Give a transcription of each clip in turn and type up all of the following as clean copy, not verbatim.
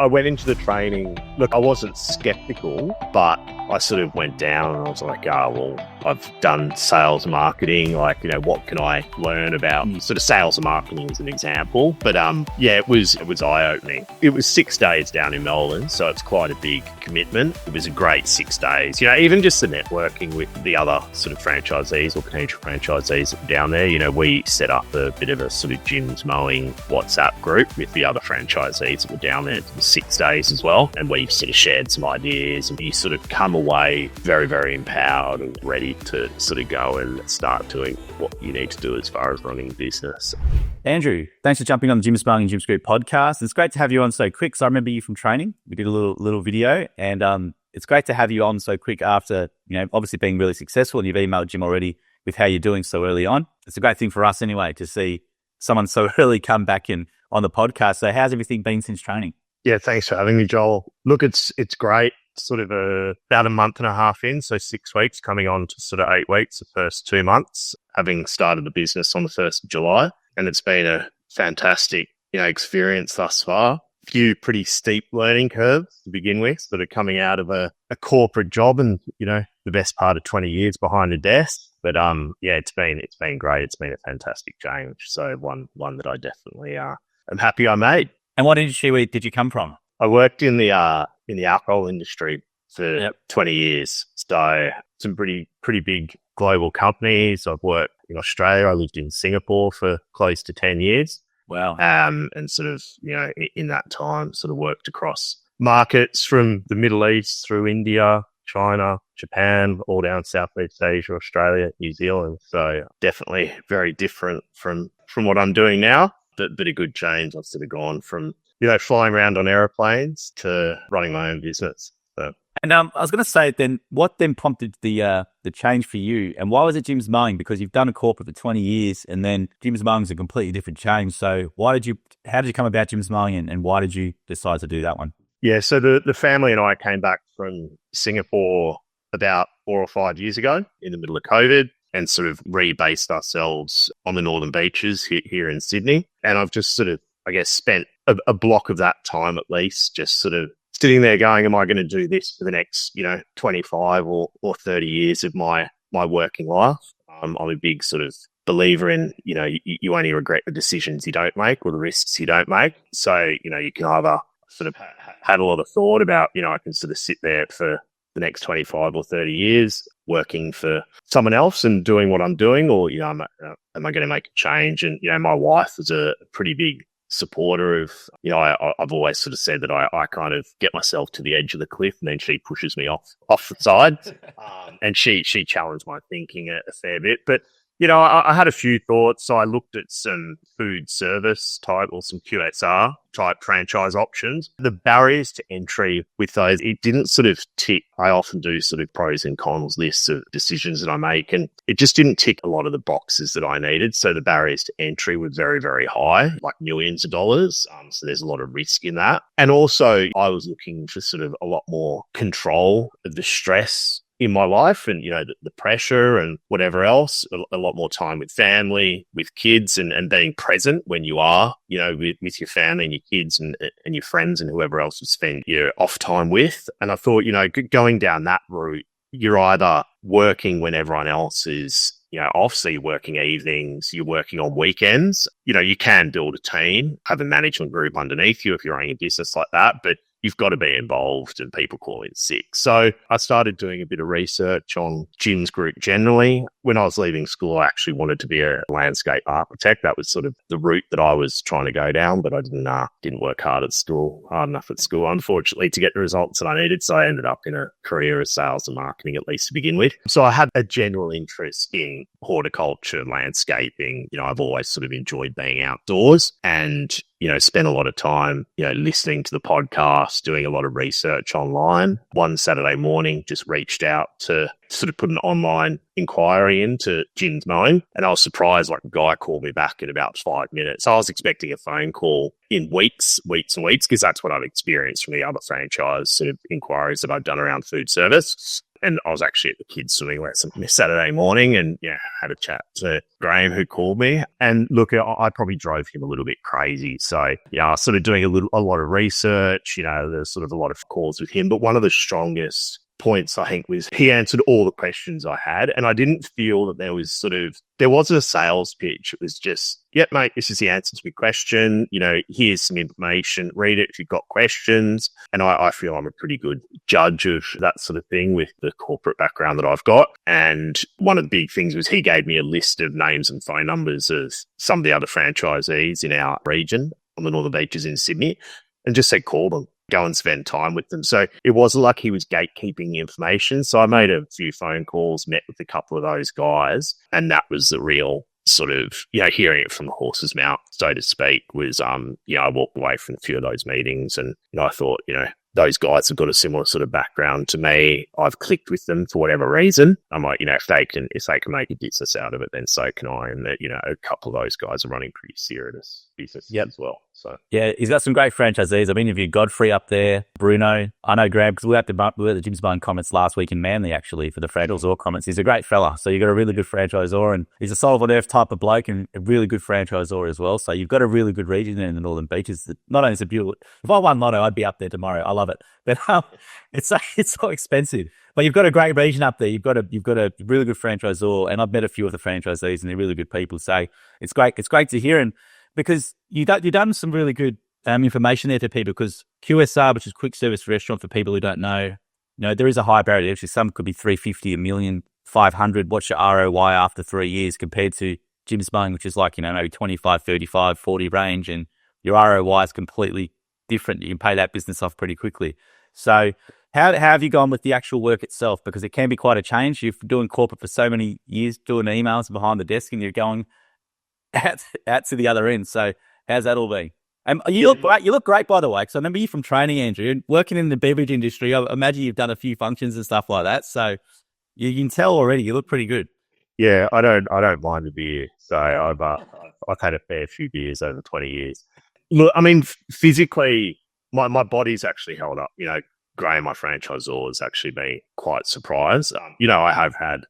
I went into the training. Look, I wasn't skeptical, but I sort of went down and I was like, I've done sales and marketing. Like, what can I learn about sort of sales and marketing as an example? But it was eye-opening. It was 6 days down in Melbourne, so it's quite a big commitment. It was a great 6 days. Even just the networking with the other sort of franchisees or potential franchisees down there. We set up a bit of a sort of Jim's Mowing WhatsApp group with the other franchisees that were down there for 6 days as well. And we sort of shared some ideas, and you sort of come away very, very empowered and ready to sort of go and start doing what you need to do as far as running a business. Andrew, thanks for jumping on the Jim's Mowing and Jim's Group podcast. It's great to have you on so quick. So I remember you from training. We did a little video, and it's great to have you on so quick after, obviously being really successful, and you've emailed Jim already with how you're doing so early on. It's a great thing for us anyway to see someone so early come back in on the podcast. So how's everything been since training? Yeah, thanks for having me, Joel. Look, it's great. Sort of about a month and a half in, so 6 weeks, coming on to sort of 8 weeks, the first 2 months, having started the business on the 1st of July. And it's been a fantastic, experience thus far. A few pretty steep learning curves to begin with, that are coming out of a corporate job and, the best part of 20 years behind a desk. But it's been great. It's been a fantastic change. So one that I definitely am happy I made. And what industry did you come from? I worked in the alcohol industry for 20 years. So some pretty big global companies. I've worked in Australia. I lived in Singapore for close to 10 years. Wow. And sort of, in that time, sort of worked across markets from the Middle East through India, China, Japan, all down Southeast Asia, Australia, New Zealand. So definitely very different from what I'm doing now, but a good change. I've sort of gone from, flying around on airplanes to running my own business. So. And I was going to say then, what then prompted the change for you, and why was it Jim's Mowing? Because you've done a corporate for 20 years, and then Jim's Mowing is a completely different change. So how did you come about Jim's Mowing, and why did you decide to do that one? Yeah, so the family and I came back from Singapore about 4 or 5 years ago in the middle of COVID, and sort of rebased ourselves on the northern beaches here in Sydney. And I've just sort of, I guess, spent a block of that time at least just sort of sitting there going, am I going to do this for the next, 25 or 30 years of my working life? I'm a big sort of believer in, you only regret the decisions you don't make or the risks you don't make. So, you can either sort of had a lot of thought about, I can sort of sit there for the next 25 or 30 years working for someone else and doing what I'm doing, or, am I going to make a change? And, my wife is a pretty big supporter of, I've always sort of said that I kind of get myself to the edge of the cliff and then she pushes me off the side. And she challenged my thinking a fair bit. But, I had a few thoughts. So I looked at some food service type or some QSR type franchise options. The barriers to entry with those, it didn't sort of tick. I often do sort of pros and cons lists of decisions that I make, and it just didn't tick a lot of the boxes that I needed. So the barriers to entry were very, very high, like millions of dollars. So there's a lot of risk in that. And also I was looking for sort of a lot more control of the stress in my life and, the pressure and whatever else, a lot more time with family, with kids, and being present when you are, with your family and your kids and your friends and whoever else you spend your off time with. And I thought, going down that route, you're either working when everyone else is, off, so you're working evenings, you're working on weekends. You can build a team, have a management group underneath you if you're running a business like that, but you've got to be involved and people call in sick. So I started doing a bit of research on Jim's Group generally. When I was leaving school, I actually wanted to be a landscape architect. That was sort of the route that I was trying to go down, but I didn't work hard enough at school, unfortunately, to get the results that I needed. So I ended up in a career of sales and marketing, at least to begin with. So I had a general interest in horticulture, landscaping. I've always sort of enjoyed being outdoors and, spent a lot of time, listening to the podcast, doing a lot of research online. One Saturday morning, just reached out to sort of put an online inquiry into Jim's Mowing, and I was surprised, like, a guy called me back in about 5 minutes. I was expecting a phone call in weeks and weeks, because that's what I've experienced from the other franchise sort of inquiries that I've done around food service. And I was actually at the kids' swimming lesson Saturday morning and, had a chat to Graham who called me. And look, I probably drove him a little bit crazy. So, I was sort of doing a lot of research, there's sort of a lot of calls with him. But one of the strongest points, I think, was he answered all the questions I had. And I didn't feel that there wasn't a sales pitch. It was just, yep, mate, this is the answer to your question. Here's some information. Read it if you've got questions. And I feel I'm a pretty good judge of that sort of thing with the corporate background that I've got. And one of the big things was he gave me a list of names and phone numbers of some of the other franchisees in our region on the Northern Beaches in Sydney and just said, call them. Go and spend time with them. So it wasn't like he was gatekeeping the information. So I made a few phone calls, met with a couple of those guys, and that was the real sort of, hearing it from the horse's mouth, so to speak, was, I walked away from a few of those meetings and, I thought, those guys have got a similar sort of background to me. I've clicked with them for whatever reason. I'm like, if they can make a business out of it, then so can I. And that, a couple of those guys are running pretty serious businesses as well. So yeah, he's got some great franchisees. I've interviewed Godfrey up there, Bruno. I know Graham because we were at the Jim Penman comments last week in Manly actually for the franchisor comments. He's a great fella. So you've got a really good franchisor and he's a soul on earth type of bloke and a really good franchisor as well. So you've got a really good region there in the Northern Beaches. Not only is it beautiful. If I won Lotto, I'd be up there tomorrow. I love it. But it's so expensive. But you've got a great region up there. You've got a really good franchisor, and I've met a few of the franchisees, and they're really good people. So it's great. It's great to hear, and because you've done some really good information there to people. Because QSR, which is quick service restaurant for people who don't know, there is a high barrier. Actually, some could be 350, a million, 500. What's your ROI after 3 years compared to Jim Penman, which is like maybe 25, 35, 40 range, and your ROI is completely different. You can pay that business off pretty quickly. So how have you gone with the actual work itself? Because it can be quite a change. You're doing corporate for so many years, doing emails behind the desk, and you're going out to the other end. So how's that all been? You look great. You look great, by the way. Because I remember you from training, Andrew. You're working in the beverage industry. I imagine you've done a few functions and stuff like that. So you can tell already you look pretty good. Yeah, I don't mind a beer. So I've had a fair few beers over 20 years. Look, I mean, physically, my body's actually held up. Graham, my franchisor, has actually been quite surprised. I have had,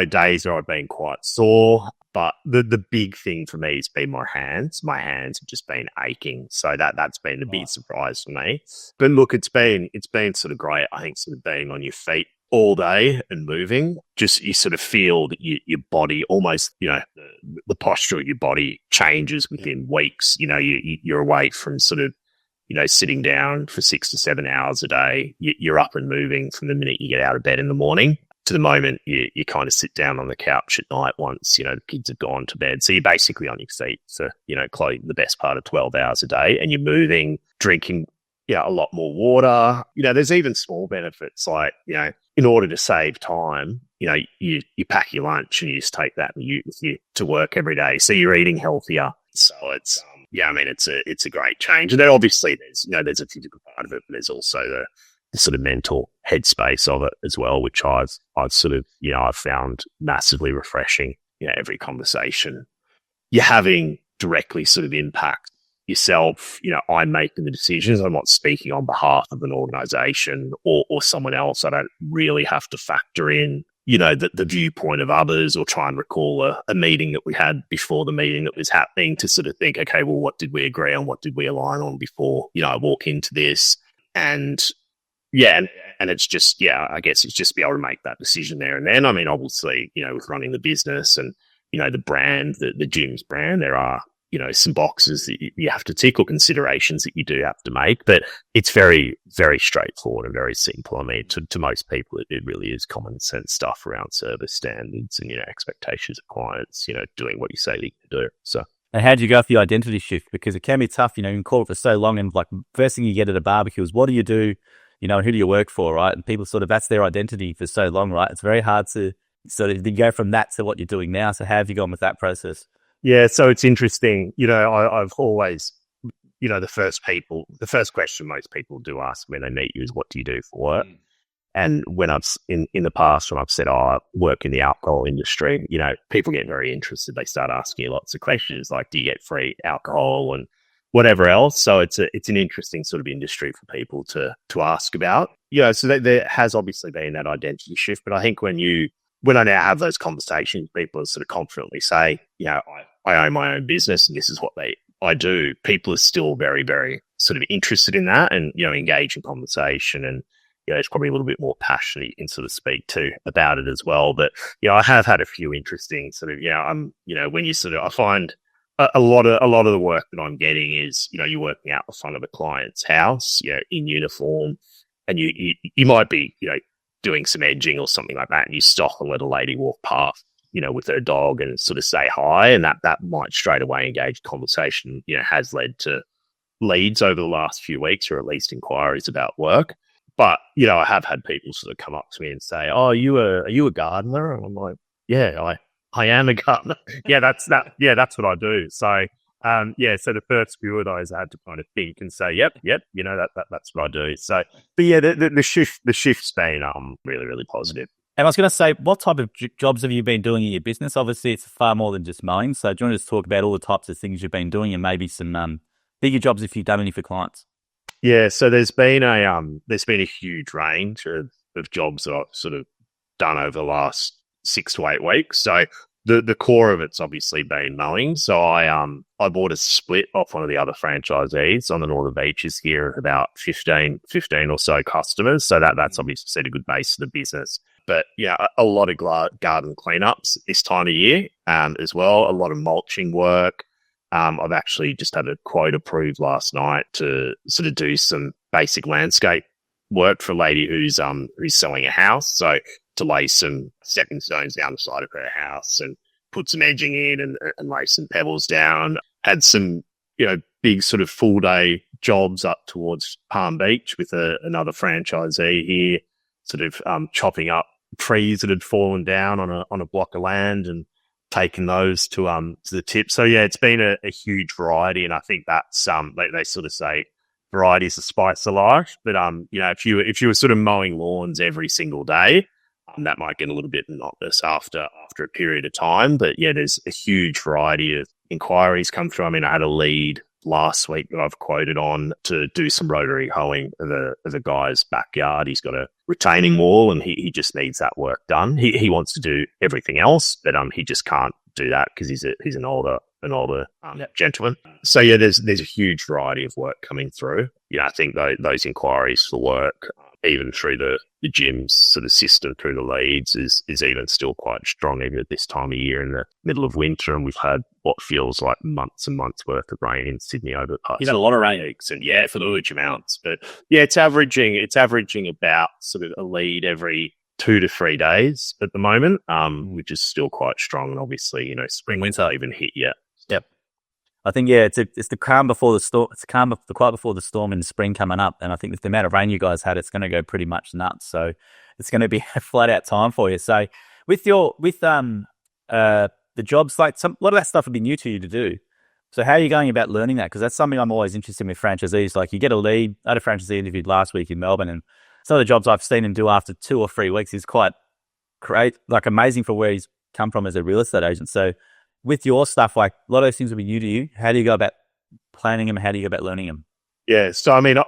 days where I've been quite sore, but the big thing for me has been my hands. My hands have just been aching. So that's been a big surprise for me. But look, it's been sort of great. I think sort of being on your feet all day and moving, just you sort of feel that your body almost, the posture of your body changes within weeks. You're away from sort of, sitting down for 6 to 7 hours a day. You're up and moving from the minute you get out of bed in the morning to the moment you kind of sit down on the couch at night once, the kids have gone to bed. So you're basically on your feet for, the best part of 12 hours a day, and you're moving, drinking, a lot more water. There's even small benefits like, in order to save time, you pack your lunch and you just take that with you to work every day. So you're eating healthier. So it's, it's a great change. And then obviously there's a physical part of it, but there's also the sort of mental headspace of it as well, which I've sort of, I've found massively refreshing. Every conversation you're having directly sort of impact yourself. I'm making the decisions. I'm not speaking on behalf of an organization or someone else. I don't really have to factor in, the viewpoint of others or try and recall a meeting that we had before the meeting that was happening to sort of think, okay, well, what did we agree on? What did we align on before, I walk into this? And and it's just, I guess it's just be able to make that decision there and then. I mean, obviously, with running the business and, the brand, the Jim's brand, there are, some boxes that you have to tick or considerations that you do have to make, but it's very, very straightforward and very simple. I mean, to most people, it really is common sense stuff around service standards and, expectations of clients, doing what you say you can do. So. And how do you go for the identity shift? Because it can be tough, in corporate for so long, and like first thing you get at a barbecue is what do you do, and who do you work for, right? And people sort of, that's their identity for so long, right? It's very hard to sort of go from that to what you're doing now. So how have you gone with that process? Yeah, so it's interesting. I've always, the first question most people do ask when they meet you is, what do you do for work? And when I've, in the past, when I've said, I work in the alcohol industry, people get very interested. They start asking you lots of questions like, do you get free alcohol? And, whatever else. So it's an interesting sort of industry for people to ask about. So there has obviously been that identity shift, but I think when I now have those conversations, people sort of confidently say, I own my own business and this is what I do. People are still very, very sort of interested in that and, engage in conversation, and, it's probably a little bit more passionate you can sort of speak to about it as well. But, I have had a few interesting sort of, when you sort of, I find a lot of the work that I'm getting is, you're working out the front of a client's house, in uniform, and you might be, doing some edging or something like that, and you stop and let a lady walk past, with her dog and sort of say hi, and that might straight away engage conversation, has led to leads over the last few weeks, or at least inquiries about work. But, I have had people sort of come up to me and say, "Oh, are you a gardener?" And I'm like, "Yeah, I am a gardener." Yeah, that's what I do. So, so the first few of those I had to kind of think and say, yep, that's what I do. So, but yeah, the shift's been really, really positive. And I was going to say, what type of jobs have you been doing in your business? Obviously, it's far more than just mowing. So do you want to just talk about all the types of things you've been doing, and maybe some bigger jobs if you've done any for clients? Yeah, so there's been a huge range of jobs that I've sort of done over the last 6 to 8 weeks. So the core of it's obviously been mowing. So I bought a split off one of the other franchisees on the Northern Beaches here, about 15 or so customers. So that's obviously set a good base for the business. But a lot of garden cleanups this time of year as well. A lot of mulching work. I've actually just had a quote approved last night to sort of do some basic landscape work for a lady who's selling a house. So to lay some stepping stones down the side of her house and put some edging in and lay some pebbles down. Had some, big sort of full day jobs up towards Palm Beach with another franchisee here, sort of chopping up trees that had fallen down on a block of land and taking those to the tip. So yeah, it's been a huge variety, and I think that's they sort of say variety is the spice of life. But if you were sort of mowing lawns every single day, that might get a little bit monotonous after a period of time. But yeah, there's a huge variety of inquiries come through. I mean, I had a lead last week that I've quoted on to do some rotary hoeing of a guy's backyard. He's got a retaining wall and he just needs that work done. He wants to do everything else, but he just can't do that because he's an older gentleman. So yeah, there's a huge variety of work coming through. I think those inquiries for work, even through the gym's sort of system through the leads, is even still quite strong even at this time of year in the middle of winter, and we've had what feels like months and months worth of rain in Sydney over the past. You've had a lot of rain, and yeah, for the huge amounts. But yeah, it's averaging about sort of a lead every 2 to 3 days at the moment, which is still quite strong. And obviously, spring winter even hit yet. Yep. I think it's the calm before the storm. It's the quiet before the storm in the spring coming up, and I think with the amount of rain you guys had, it's going to go pretty much nuts. So it's going to be a flat out time for you. So with the jobs, like a lot of that stuff would be new to you to do. So how are you going about learning that? Because that's something I'm always interested in with franchisees. Like you get a lead. I had a franchisee interviewed last week in Melbourne, and some of the jobs I've seen him do after 2 or 3 weeks is quite great, like amazing for where he's come from as a real estate agent. So with your stuff, like a lot of those things will be new to you. How do you go about planning them? How do you go about learning them? Yeah. So, I mean,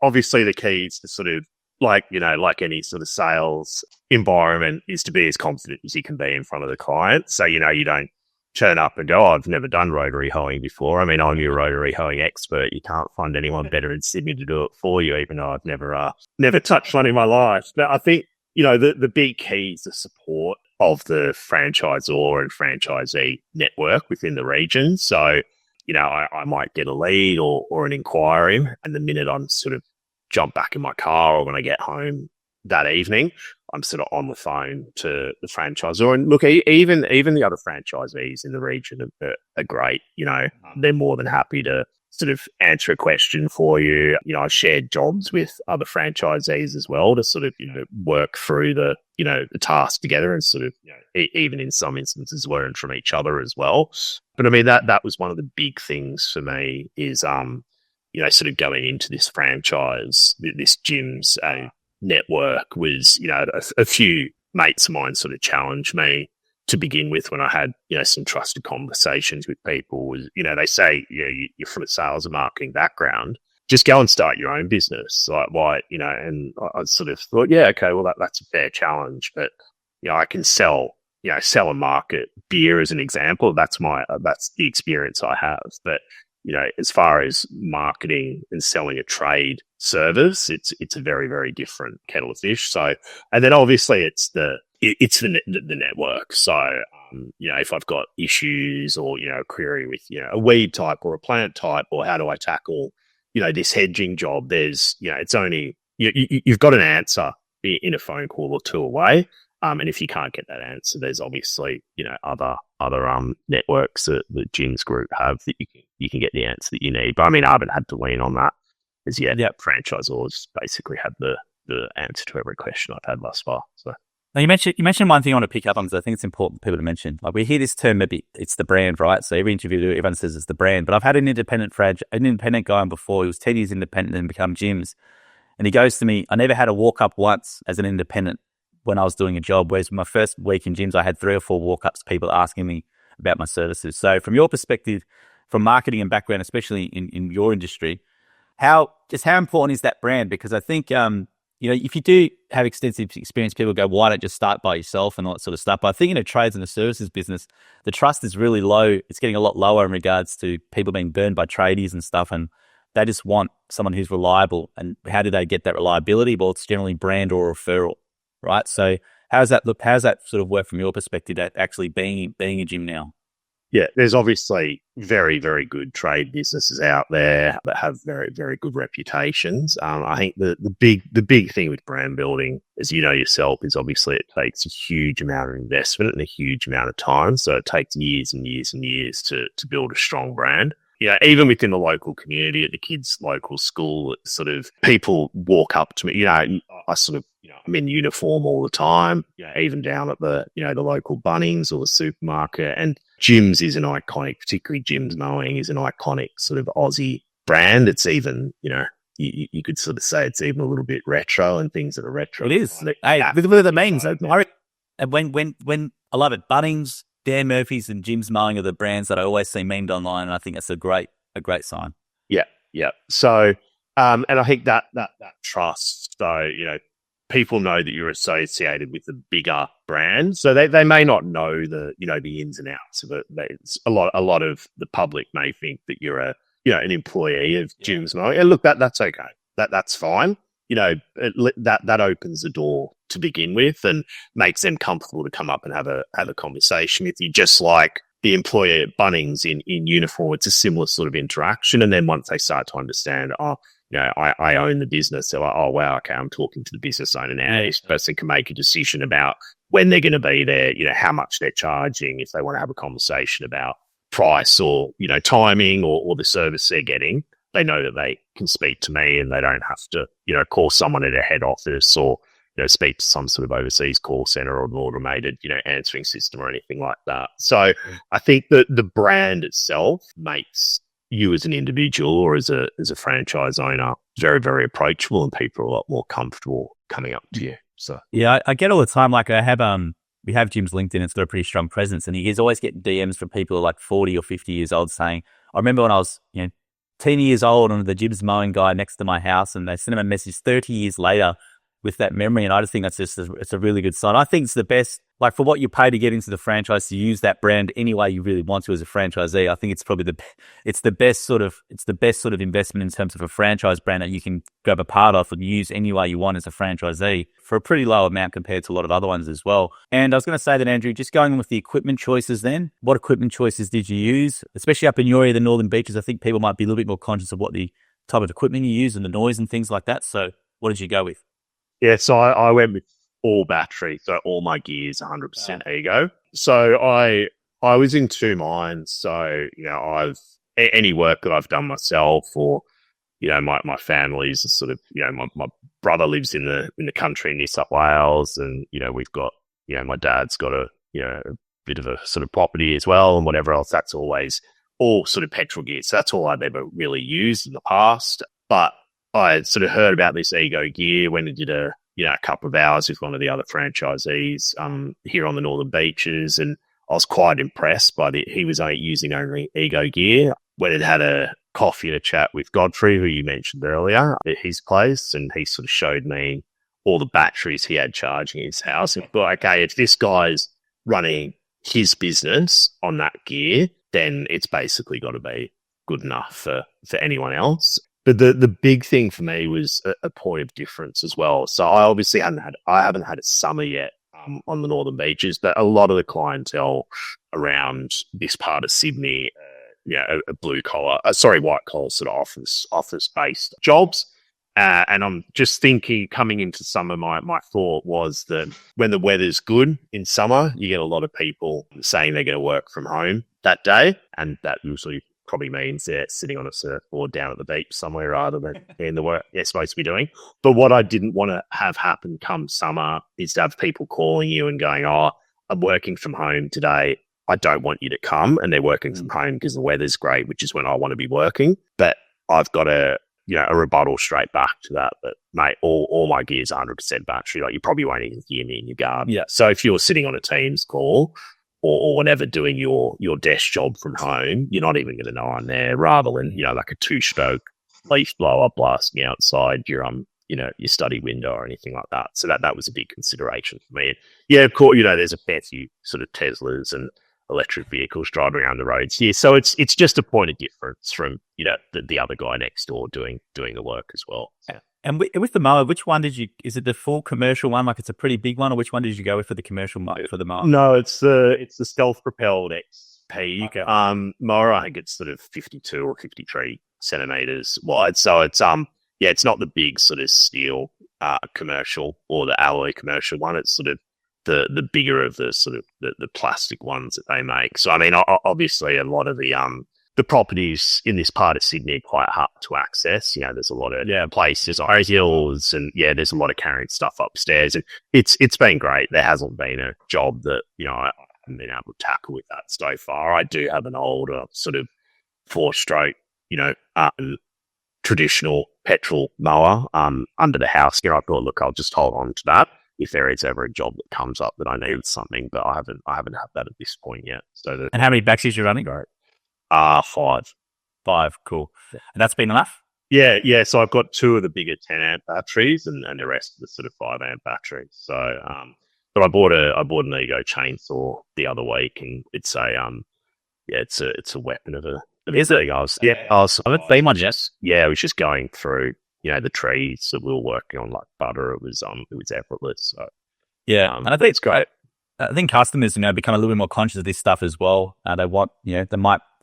obviously the key is to sort of like any sort of sales environment is to be as confident as you can be in front of the client. So, you don't turn up and go, "Oh, I've never done rotary hoeing before." I mean, I'm your rotary hoeing expert. You can't find anyone better in Sydney to do it for you, even though I've never touched one in my life. But I think, the big key is the support of the franchisor and franchisee network within the region. So, I might get a lead or an inquiry, and the minute I'm sort of jump back in my car or when I get home that evening, I'm sort of on the phone to the franchisor. And look, even the other franchisees in the region are great. They're more than happy to sort of answer a question for you. I shared jobs with other franchisees as well to sort of, work through the task together and sort of, even in some instances learn from each other as well. But I mean, that was one of the big things for me is, sort of going into this franchise, this gym's network was, a few mates of mine sort of challenged me to begin with, when I had, some trusted conversations with people, was, they say, you're from a sales and marketing background, just go and start your own business. Like, why, and I sort of thought, yeah, okay, well, that's a fair challenge, but, I can sell and market beer as an example. That's the experience I have. But, as far as marketing and selling a trade service, it's a very, very different kettle of fish. So, and then obviously it's the network. So, if I've got issues or, a query with, a weed type or a plant type, or how do I tackle, this hedging job, there's, it's only, you've got an answer in a phone call or two away. And if you can't get that answer, there's obviously, other networks that Jim's group have that you can get the answer that you need. But I mean, I haven't had to lean on that as yet. Yep. Franchisors basically have the answer to every question I've had thus far. So. Now you mentioned one thing I want to pick up on, because I think it's important for people to mention. Like, we hear this term, maybe it's the brand, right? So every interview, everyone says it's the brand. But I've had an independent guy on before. He was 10 years independent and become Jim's. And he goes to me, I never had a walk up once as an independent when I was doing a job, whereas my first week in Jim's, I had 3 or 4 walk-ups, people asking me about my services. So from your perspective, from marketing and background, especially in your industry, how important is that brand? Because I think, if you do have extensive experience, people go, why don't just start by yourself and all that sort of stuff. But I think in a trades and a services business, the trust is really low. It's getting a lot lower in regards to people being burned by tradies and stuff. And they just want someone who's reliable. And how do they get that reliability? Well, it's generally brand or referral. Right. So how's that look? How's that sort of work from your perspective at actually being a gym now? Yeah, there's obviously very, very good trade businesses out there that have very, very good reputations. I think the big thing with brand building, as you know yourself, is obviously it takes a huge amount of investment and a huge amount of time. So it takes years and years and years to build a strong brand. Even within the local community, at the kids' local school, sort of people walk up to me. I sort of, I'm in uniform all the time. Even down at the, the local Bunnings or the supermarket. And Jim's is an iconic, particularly Jim's Mowing is an iconic sort of Aussie brand. It's even, you could sort of say it's even a little bit retro and things that are retro. It is. Hey, look at the memes. And when I love it, Bunnings, Dan Murphy's and Jim's Mowing are the brands that I always see memed online, and I think that's a great sign. Yeah. So, and I think that trust. So, people know that you're associated with a bigger brand, so they may not know the ins and outs of it. A lot of the public may think that you're an employee of Jim's Mowing, and look, that's okay. That's fine. That opens the door to begin with and makes them comfortable to come up and have a conversation with you, just like the employee at Bunnings in uniform. It's a similar sort of interaction. And then once they start to understand, I own the business, they're like, oh, wow, okay, I'm talking to the business owner now. This person can make a decision about when they're going to be there, how much they're charging, if they want to have a conversation about price or, timing or the service they're getting. They know that they can speak to me and they don't have to, call someone at a head office or, speak to some sort of overseas call center or an automated, answering system or anything like that. So I think that the brand itself makes you as an individual or as a franchise owner very, very approachable, and people are a lot more comfortable coming up to you. So yeah, I get all the time. Like I have, we have Jim's LinkedIn. It's got a pretty strong presence, and he's always getting DMs from people like 40 or 50 years old saying, I remember when I was, 10 years old and the Jim's Mowing guy next to my house, and they sent him a message 30 years later with that memory. And I just think it's a really good sign. I think it's the best, like for what you pay to get into the franchise, to use that brand any way you really want to as a franchisee. I think it's probably the best sort of investment in terms of a franchise brand that you can grab a part of and use any way you want as a franchisee for a pretty low amount compared to a lot of other ones as well. And I was going to say that, Andrew, just going on with the equipment choices then, what equipment choices did you use? Especially up in your area, the Northern Beaches, I think people might be a little bit more conscious of what the type of equipment you use and the noise and things like that. So what did you go with? Yeah, so I went with all battery, so all my gear's 100% Ego. So I was in two minds. So, I've any work that I've done myself or, my family's sort of, my brother lives in the country in New South Wales, and, we've got, my dad's got a bit of a sort of property as well and whatever else. That's always all sort of petrol gear. So that's all I've ever really used in the past. But I had sort of heard about this Ego gear when I did a couple of hours with one of the other franchisees here on the Northern Beaches, and I was quite impressed by he was using only Ego gear. When it had a coffee and a chat with Godfrey, who you mentioned earlier, at his place, and he sort of showed me all the batteries he had charging his house. And like, okay, if this guy's running his business on that gear, then it's basically got to be good enough for anyone else. But the big thing for me was a point of difference as well. So I obviously haven't had a summer yet on the northern beaches, but a lot of the clientele around this part of Sydney, a white collar sort of office based jobs. And I'm just thinking, coming into summer, my thought was that when the weather's good in summer, you get a lot of people saying they're going to work from home that day. And that usually probably means they're sitting on a surfboard down at the beach somewhere rather than in the work they're supposed to be doing. But what I didn't want to have happen come summer is to have people calling you and going, oh, I'm working from home today. I don't want you to come. And they're working from home because the weather's great, which is when I want to be working. But I've got a rebuttal straight back to that. But mate, all my gear's 100% battery. Like, you probably won't even hear me in your garden. Yeah. So if you're sitting on a Teams call or whatever, doing your desk job from home, you're not even going to know I'm there. Rather than like a 2-stroke leaf blower blasting outside your your study window or anything like that. So that was a big consideration for me. And yeah, of course, there's a fancy sort of Teslas and electric vehicles driving around the roads here. So it's just a point of difference from the other guy next door doing the work as well. So. And with the mower, which one is it the full commercial one? Like, it's a pretty big one, or which one did you go with for the commercial mower for the mower? No, it's the self-propelled XP. Okay. Mower, I think it's sort of 52 or 53 centimeters wide. So it's it's not the big sort of steel commercial or the alloy commercial one. It's sort of the bigger of the sort of the plastic ones that they make. So I mean, obviously a lot of the properties in this part of Sydney are quite hard to access. There's a lot of places, hills, and there's a lot of carrying stuff upstairs. And it's been great. There hasn't been a job that I haven't been able to tackle with that so far. I do have an older sort of 4-stroke, traditional petrol mower under the house here. I thought, look, I'll just hold on to that if there is ever a job that comes up that I need something, but I haven't had that at this point yet. So and how many batteries are you running? Great. 5. Cool. And that's been enough? Yeah. So I've got 2 of the bigger 10 amp batteries and the rest of the sort of 5 amp batteries. So, but I bought an Ego chainsaw the other week, and it's a weapon of a. Is it? I haven't been one yet. Yeah, I was just going through the trees that we were working on, like butter. It was effortless. So yeah, and I think it's great. I think customers become a little bit more conscious of this stuff as well. They want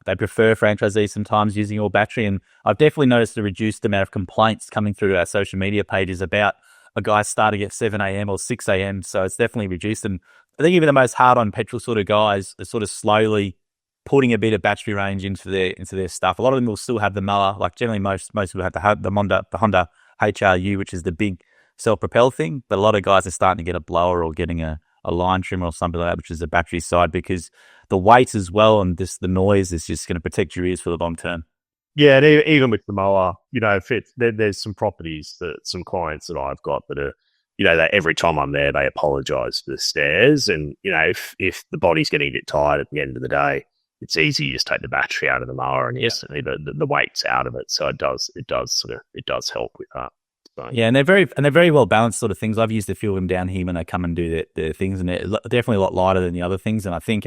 they prefer franchisees sometimes using your battery, and I've definitely noticed a reduced amount of complaints coming through our social media pages about a guy starting at 7 a.m. or 6 a.m. So it's definitely reduced. And I think even the most hard on petrol sort of guys are sort of slowly putting a bit of battery range into their stuff. A lot of them will still have the mower. Like, generally most people have the Honda HRU, which is the big self-propel thing. But a lot of guys are starting to get a blower or getting a line trimmer or something like that, which is the battery side, because the weight as well and the noise is just going to protect your ears for the long term. Yeah, and even with the mower, if there's some properties that some clients that I've got that are, that every time I'm there, they apologise for the stairs. And, if the body's getting a bit tired at the end of the day, it's easy. You just take the battery out of the mower, and instantly the weight's out of it. So it does help with that. So. Yeah, and they're very well balanced sort of things. I've used a few of them down here when they come and do their things, and they're definitely a lot lighter than the other things. And I think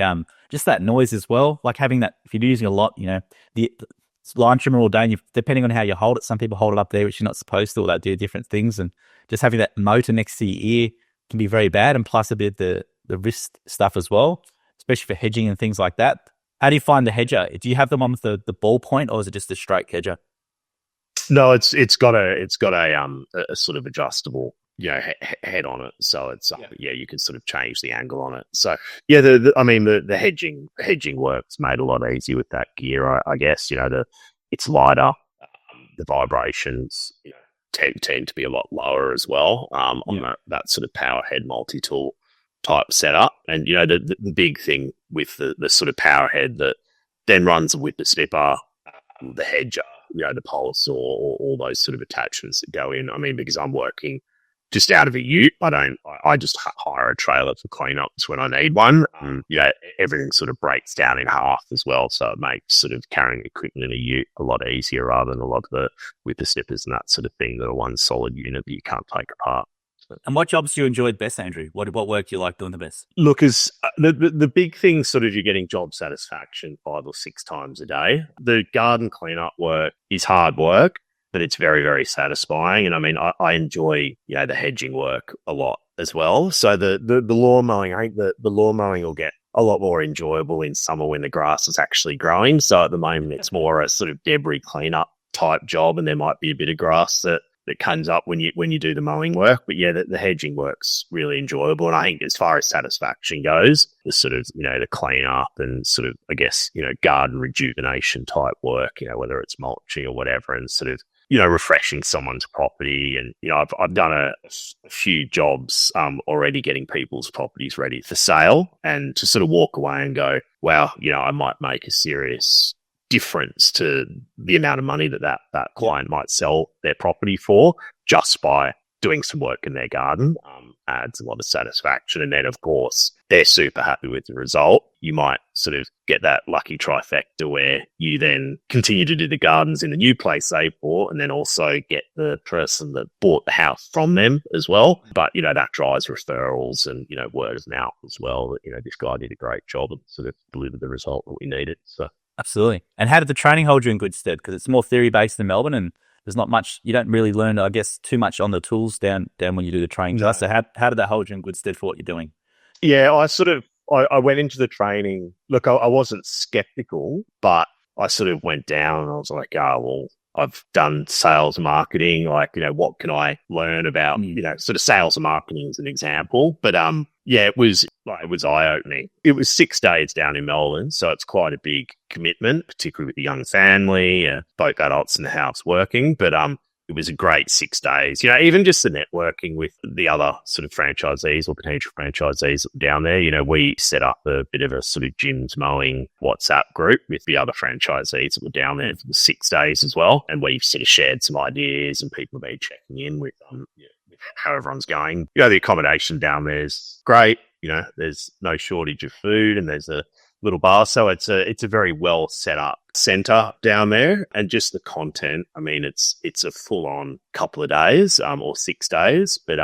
just that noise as well, like having that, if you're using a lot, the line trimmer all day, and depending on how you hold it, some people hold it up there, which you're not supposed to, or they do different things, and just having that motor next to your ear can be very bad, and plus a bit the wrist stuff as well, especially for hedging and things like that. How do you find the hedger? Do you have them on with the ball point, or is it just a straight hedger? No, it's got a sort of adjustable head on it, so it's you can sort of change the angle on it. So the hedging works made a lot easier with that gear. I guess it's lighter, the vibrations tend to be a lot lower as well on that sort of power head multi-tool type setup. And the big thing with the sort of power head that then runs with the snipper, the hedger, the pole saw, all those sort of attachments that go in. I mean, because I'm working just out of a ute. I just hire a trailer for cleanups when I need one. Everything sort of breaks down in half as well. So it makes sort of carrying equipment in a ute a lot easier rather than a lot of the whippersnippers and that sort of thing that are one solid unit that you can't take apart. And what jobs do you enjoy best, Andrew? What work do you like doing the best? Look, as the big thing, sort of, you're getting job satisfaction 5 or 6 times a day. The garden cleanup work is hard work, but it's very, very satisfying. And I mean, I enjoy, the hedging work a lot as well. So the lawn mowing, I think the lawn mowing will get a lot more enjoyable in summer when the grass is actually growing. So at the moment, it's more a sort of debris cleanup type job, and there might be a bit of grass that comes up when you do the mowing work. But yeah, the hedging work's really enjoyable. And I think as far as satisfaction goes, the sort of, the clean up and sort of, I guess, garden rejuvenation type work, whether it's mulching or whatever, and sort of, refreshing someone's property. And, I've done a few jobs already getting people's properties ready for sale, and to sort of walk away and go, wow, I might make a serious difference to the amount of money that client might sell their property for just by doing some work in their garden. Adds a lot of satisfaction. And then, of course, they're super happy with the result. You might sort of get that lucky trifecta where you then continue to do the gardens in the new place they bought, and then also get the person that bought the house from them as well. But, that drives referrals and, word of mouth as well. That, this guy did a great job and sort of delivered the result that we needed. So. Absolutely. And how did the training hold you in good stead? Because it's more theory-based than Melbourne, and there's not much, you don't really learn, I guess, too much on the tools down when you do the training. No. So how did that hold you in good stead for what you're doing? Yeah, I went into the training. Look, I wasn't skeptical, but I sort of went down and I was like, I've done sales marketing. Like, what can I learn about, sort of sales and marketing as an example. But, it was eye-opening. It was 6 days down in Melbourne, so it's quite a big commitment, particularly with a young family, both adults in the house working. But it was a great 6 days. Even just the networking with the other sort of franchisees or potential franchisees down there. We set up a bit of a sort of Jim's Mowing WhatsApp group with the other franchisees that were down there for the 6 days as well. And we've sort of shared some ideas, and people have been checking in with how everyone's going. The accommodation down there is great. There's no shortage of food, and there's a little bar. So it's a very well set up center down there. And just the content, I mean, it's a full on couple of days, or 6 days. But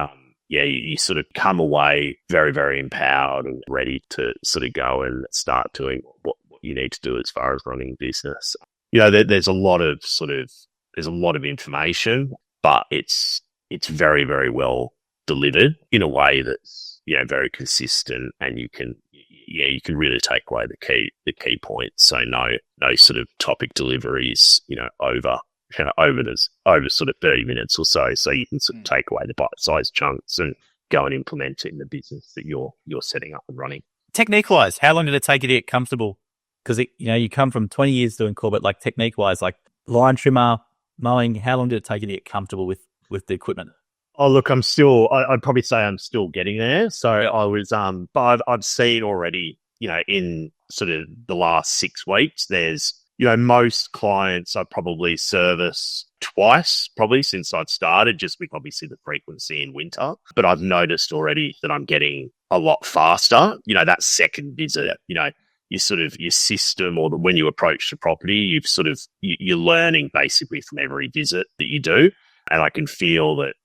you sort of come away very, very empowered and ready to sort of go and start doing what you need to do as far as running business. There's a lot of information, but it's very, very well delivered in a way that's, very consistent, and you can really take away the key points. So no sort of topic deliveries, over sort of 30 minutes or so. So you can sort of take away the bite-sized chunks and go and implement it in the business that you're setting up and running. Technique-wise, how long did it take you to get comfortable? Because, you come from 20 years doing corporate, like technique-wise, like line trimmer, mowing, how long did it take you to get comfortable with the equipment? Oh, look, I'd probably say I'm still getting there. So I was, but I've seen already, in sort of the last 6 weeks, there's, most clients I probably service twice, probably since I'd started, just with obviously the frequency in winter. But I've noticed already that I'm getting a lot faster. That second visit, you sort of, your system, or when you approach the property, you're learning basically from every visit that you do. And I can feel that,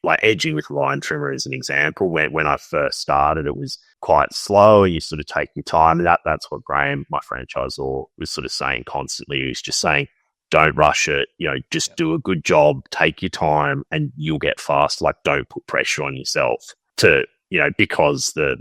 like edging with line trimmer as an example, when I first started, it was quite slow, and you sort of take your time. And that's what Graham, my franchisor, was sort of saying constantly. He was just saying, don't rush it, just do a good job, take your time, and you'll get fast. Like, don't put pressure on yourself to, because the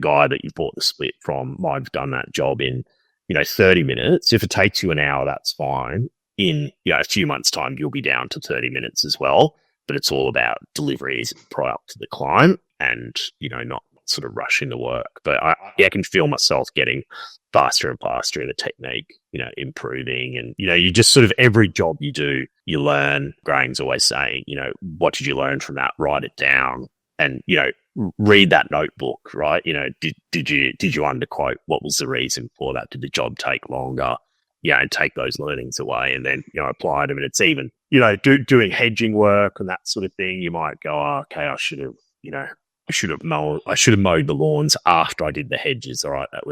guy that you bought the split from might have done that job in, 30 minutes. If it takes you an hour, that's fine. In a few months' time, you'll be down to 30 minutes as well. But it's all about deliveries and product to the client, and not sort of rushing the work. But I can feel myself getting faster and faster in the technique, improving. And you just sort of, every job you do, you learn. Graham's always saying, what did you learn from that? Write it down, and read that notebook. Right? Did you underquote? What was the reason for that? Did the job take longer? take those learnings away and then, apply them. And it's even, doing hedging work and that sort of thing. You might go, oh, okay, I should have mowed the lawns after I did the hedges. All right, that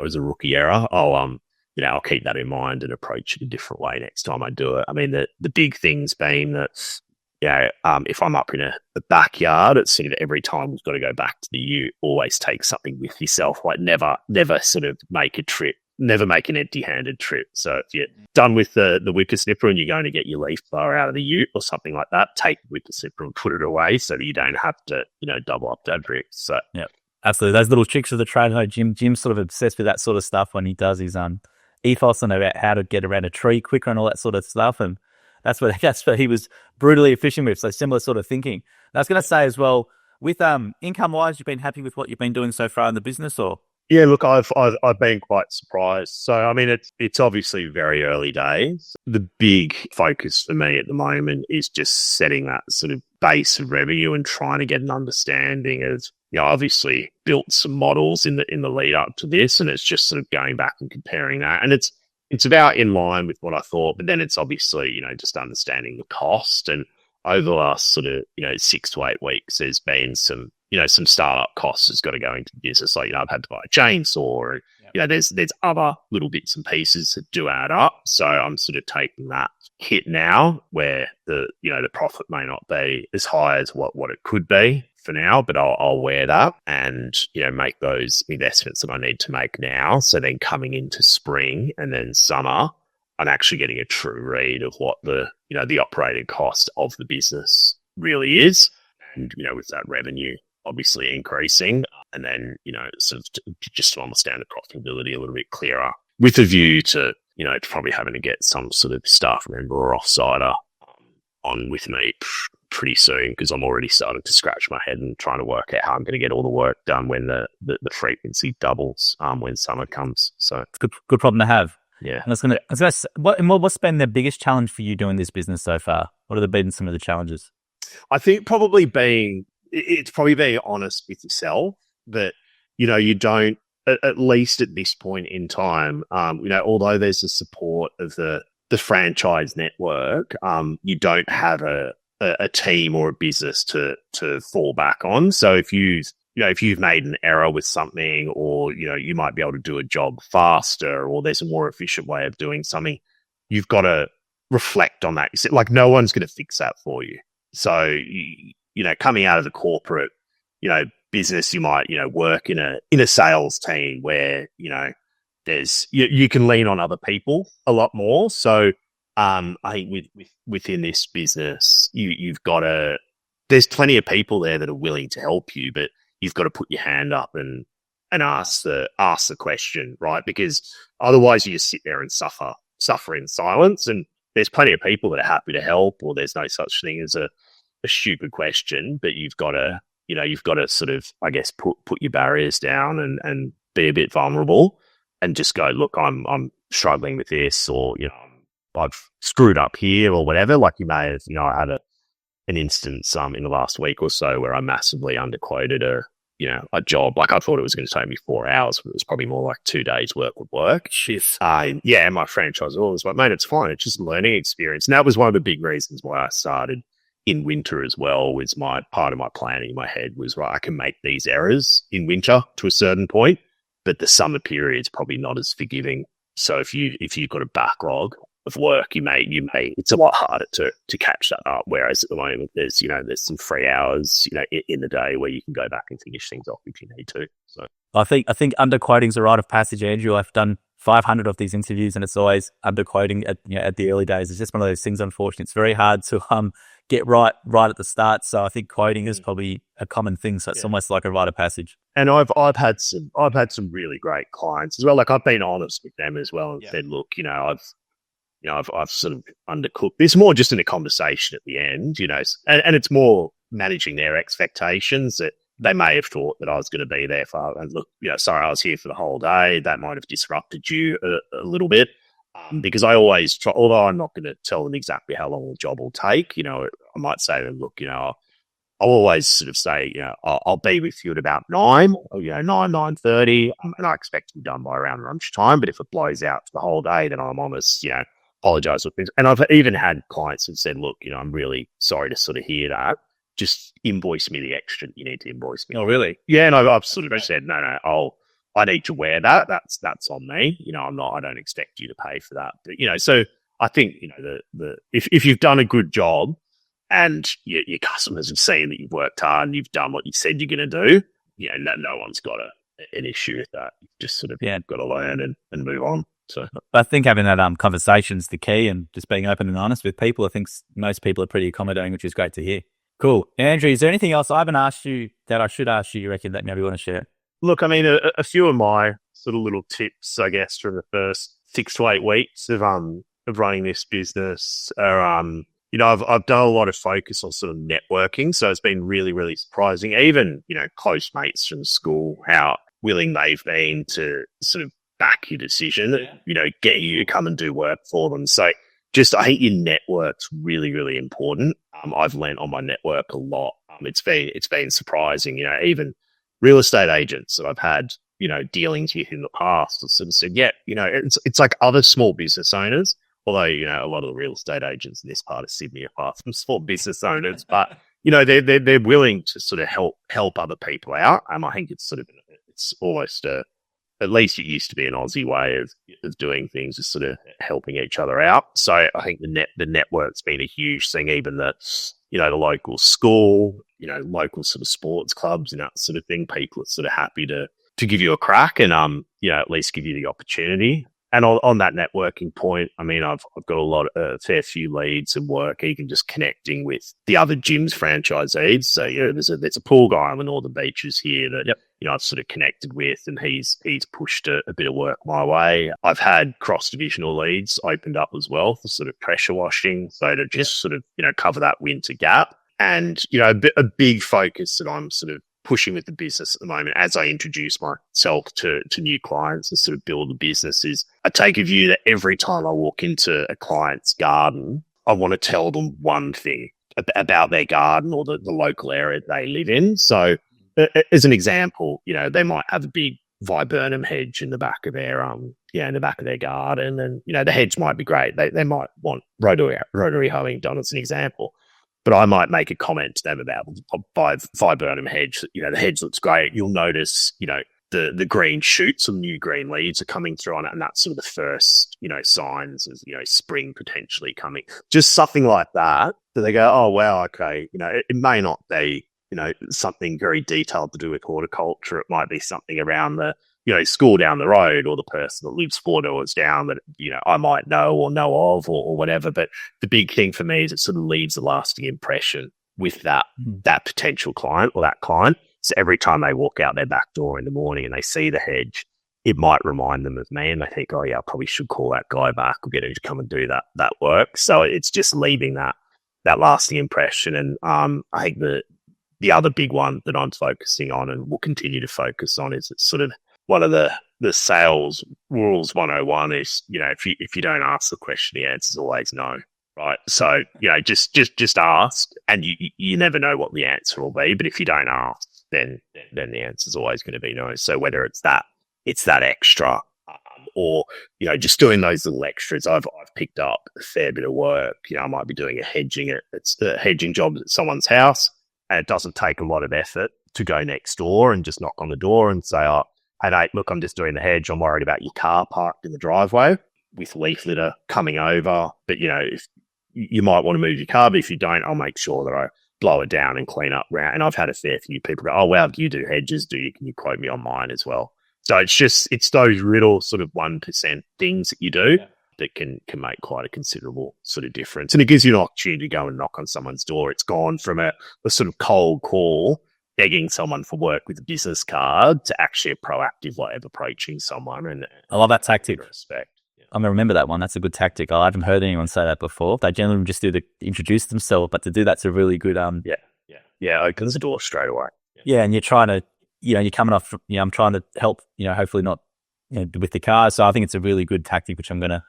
was a rookie error. I'll keep that in mind and approach it a different way next time I do it. I mean, the big things being that, if I'm up in the backyard, it's sort of every time we've got to go back to the ute, always take something with yourself. Like never sort of make a trip, never make an empty-handed trip. So if you're done with the whippersnipper and you're going to get your leaf blower out of the ute or something like that, take the whippersnipper and put it away so that you don't have to, double up that brick. So yeah, absolutely. Those little tricks of the trade. I know Jim's sort of obsessed with that sort of stuff when he does his ethos on about how to get around a tree quicker and all that sort of stuff. And that's what he was brutally efficient with. So similar sort of thinking. And I was going to say as well, with income wise, you've been happy with what you've been doing so far in the business, or? Yeah, look, I've been quite surprised. So I mean, it's obviously very early days. The big focus for me at the moment is just setting that sort of base of revenue and trying to get an understanding of, obviously built some models in the lead up to this, and it's just sort of going back and comparing that, and it's about in line with what I thought, but then it's obviously, just understanding the cost. And over the last sort of, 6 to 8 weeks, there's been some startup costs that's got to go into the business. Like, I've had to buy a chainsaw. And, there's other little bits and pieces that do add up. So I'm sort of taking that hit now where the profit may not be as high as what it could be for now, but I'll wear that and, make those investments that I need to make now. So then coming into spring and then summer, I'm actually getting a true read of what the operating cost of the business really is. And, with that revenue obviously increasing, and then, sort of just to understand the profitability a little bit clearer with a view to, probably having to get some sort of staff member or offsider on with me pretty soon, because I'm already starting to scratch my head and trying to work out how I'm going to get all the work done when the frequency doubles when summer comes. So it's a good problem to have. Yeah. And I was going to what's been the biggest challenge for you doing this business so far? What have been some of the challenges? I think probably being honest with yourself that, you don't, at least at this point in time, although there's the support of the franchise network, you don't have a team or a business to fall back on. So if you've made an error with something, or, you might be able to do a job faster, or there's a more efficient way of doing something, you've got to reflect on that. Like, no one's going to fix that for you. So, coming out of the corporate, business, you might, work in a sales team where, there's, you can lean on other people a lot more. So, I think within this business, you've got there's plenty of people there that are willing to help you, but you've got to put your hand up and ask the question, right? Because otherwise you just sit there and suffer in silence. And there's plenty of people that are happy to help, or there's no such thing as a stupid question, but you've got to sort of, I guess, put your barriers down and be a bit vulnerable and just go, look, I'm struggling with this, or, I've screwed up here or whatever. Like, you may have, I had an instance in the last week or so where I massively underquoted a job. Like, I thought it was going to take me 4 hours, but it was probably more like 2 days worth of work. Shit. And my franchisor was like, mate, it's fine. It's just a learning experience. And that was one of the big reasons why I started in winter as well. Was part of my planning in my head was, right, I can make these errors in winter to a certain point, but the summer period's probably not as forgiving. So if you've got a backlog of work, you may it's a lot harder to catch that up. Whereas at the moment, there's some free hours in the day where you can go back and finish things off if you need to. So I think underquoting's a rite of passage, Andrew. I've done 500 of these interviews, and it's always underquoting at the early days. It's just one of those things. Unfortunately, it's very hard to get right at the start. So I think quoting is probably a common thing. So it's almost like a rite of passage. And I've had some really great clients as well. Like, I've been honest with them as well and said, look, I've sort of undercooked. It's more just in a conversation at the end, and it's more managing their expectations that they may have thought that I was going to be there for. And look, sorry, I was here for the whole day. That might have disrupted you a little bit. Because I always try, although I'm not going to tell them exactly how long the job will take, I might say to them, look, I'll always sort of say, I'll be with you at about 9, or, 9:30, and I expect to be done by around lunchtime. But if it blows out for the whole day, then I'm honest, apologize with things. And I've even had clients who've said, look, I'm really sorry to sort of hear that. Just invoice me the extra you need to invoice me. Oh, really? Yeah, and I've sort of said, no, I need to wear that. That's on me. I don't expect you to pay for that. But, so I think, if you've done a good job, and your customers have seen that you've worked hard and you've done what you said you're going to do, no one's got an issue with that. You've just sort of got to learn and move on. So I think having that conversation's the key, and just being open and honest with people. I think most people are pretty accommodating, which is great to hear. Cool. Andrew, is there anything else I haven't asked you that I should ask you reckon that maybe you want to share? Look, I mean, a few of my sort of little tips, I guess, from the first 6 to 8 weeks of running this business are, I've done a lot of focus on sort of networking. So it's been really, really surprising. Even, close mates from school, how willing they've been to sort of back your decision, get you to come and do work for them. So I think your network's really, really important. I've learned on my network a lot. It's been surprising, even real estate agents that I've had, dealings with in the past have sort of said, it's like other small business owners. Although, a lot of the real estate agents in this part of Sydney are far from small business owners, but, they're willing to sort of help other people out. I think it's almost at least it used to be an Aussie way of doing things, is sort of helping each other out. So I think the network's been a huge thing, even the local school, local sort of sports clubs and that sort of thing. People are sort of happy to give you a crack and, at least give you the opportunity. And on that networking point, I mean, I've got a fair few leads and work, even just connecting with the other gyms franchisees. So, there's a pool guy on the Northern Beaches here that, I've sort of connected with, and he's pushed a bit of work my way. I've had cross-divisional leads opened up as well for sort of pressure washing. So to just sort of, cover that winter gap. And, a big focus that I'm sort of pushing with the business at the moment as I introduce myself to new clients and sort of build the business is I take a view that every time I walk into a client's garden, I want to tell them one thing about their garden or the local area they live in. So as an example, they might have a big viburnum hedge in the back of their garden, and the hedge might be great. They might want rotary hoeing done as an example. But I might make a comment to them about viburnum hedge. The hedge looks great. You'll notice, the green shoots and new green leaves are coming through on it. And that's sort of the first, signs of, spring potentially coming. Just something like that. So they go, oh, wow, okay. It may not be, something very detailed to do with horticulture. It might be something around the, school down the road, or the person that lives 4 doors down that, I might know of or whatever. But the big thing for me is it sort of leaves a lasting impression with that potential client or that client. So every time they walk out their back door in the morning and they see the hedge, it might remind them of me, and they think, oh yeah, I probably should call that guy back or get him to come and do that work. So it's just leaving that lasting impression. And I think the other big one that I'm focusing on and will continue to focus on is it's sort of one of the sales rules 101 is, if you don't ask the question, the answer's always no, right? So, just ask, and you never know what the answer will be. But if you don't ask, then the answer's always going to be no. So whether it's that extra, or, just doing those little extras, I've picked up a fair bit of work. I might be doing it's the hedging job at someone's house, and it doesn't take a lot of effort to go next door and just knock on the door and say, oh, hey, mate, look, I'm just doing the hedge. I'm worried about your car parked in the driveway with leaf litter coming over. But, if you might want to move your car, but if you don't, I'll make sure that I blow it down and clean up around. And I've had a fair few people go, oh, wow, do you do hedges? Can you quote me on mine as well? So it's those little sort of 1% things that you do that can make quite a considerable sort of difference. And it gives you an opportunity to go and knock on someone's door. It's gone from a sort of cold call, begging someone for work with a business card, to actually a proactive way of approaching someone. And I love that tactic. Respect. Yeah. I'm going to remember that one. That's a good tactic. I haven't heard anyone say that before. They generally just introduce themselves, but to do that's a really good opens the door straight away. Yeah, and you're trying to, you're coming off. I'm trying to help. Hopefully not, with the car. So I think it's a really good tactic, which I'm going to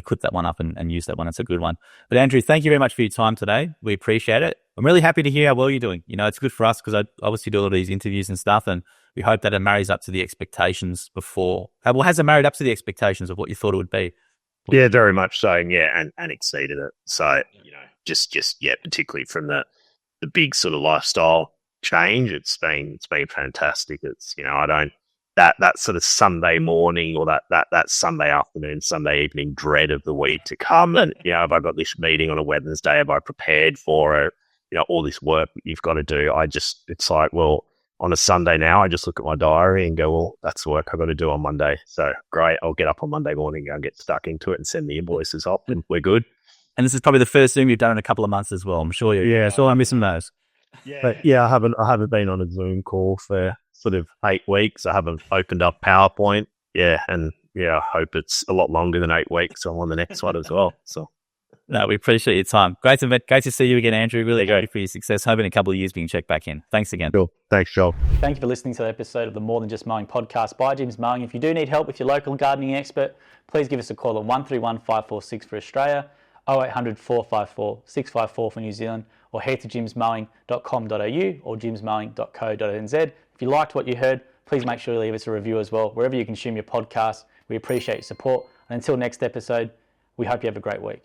clip that one up and use that one. It's a good one. But Andrew, thank you very much for your time today. We appreciate it. I'm really happy to hear how well you're doing. It's good for us because I obviously do a lot of these interviews and stuff, and we hope that it marries up to the expectations before. Well, has it married up to the expectations of what you thought it would be? Yeah, very much so. Yeah, and exceeded it. So, just particularly from the big sort of lifestyle change, it's been fantastic. It's I don't that sort of Sunday morning or that Sunday afternoon, Sunday evening dread of the week to come. And have I got this meeting on a Wednesday? Have I prepared for it? All this work you've got to do. It's like, well, on a Sunday now, I just look at my diary and go, well, that's the work I've got to do on Monday. So great, I'll get up on Monday morning and get stuck into it and send the invoices off, and we're good. And this is probably the first Zoom you've done in a couple of months as well. I'm sure you. Yeah, so I'm missing those. Yeah, but I haven't been on a Zoom call for sort of 8 weeks. I haven't opened up PowerPoint. Yeah, and I hope it's a lot longer than 8 weeks. So I'm on the next one as well. So. No, we appreciate your time. Great to see you again, Andrew. Really great for your success. Hope in a couple of years we can check back in. Thanks again. Sure. Thanks, Joel. Thank you for listening to the episode of the More Than Just Mowing podcast by Jim's Mowing. If you do need help with your local gardening expert, please give us a call at 131 546 for Australia, 0800 454 654 for New Zealand, or head to jimsmowing.com.au or jimsmowing.co.nz. If you liked what you heard, please make sure you leave us a review as well, wherever you consume your podcast. We appreciate your support. And until next episode, we hope you have a great week.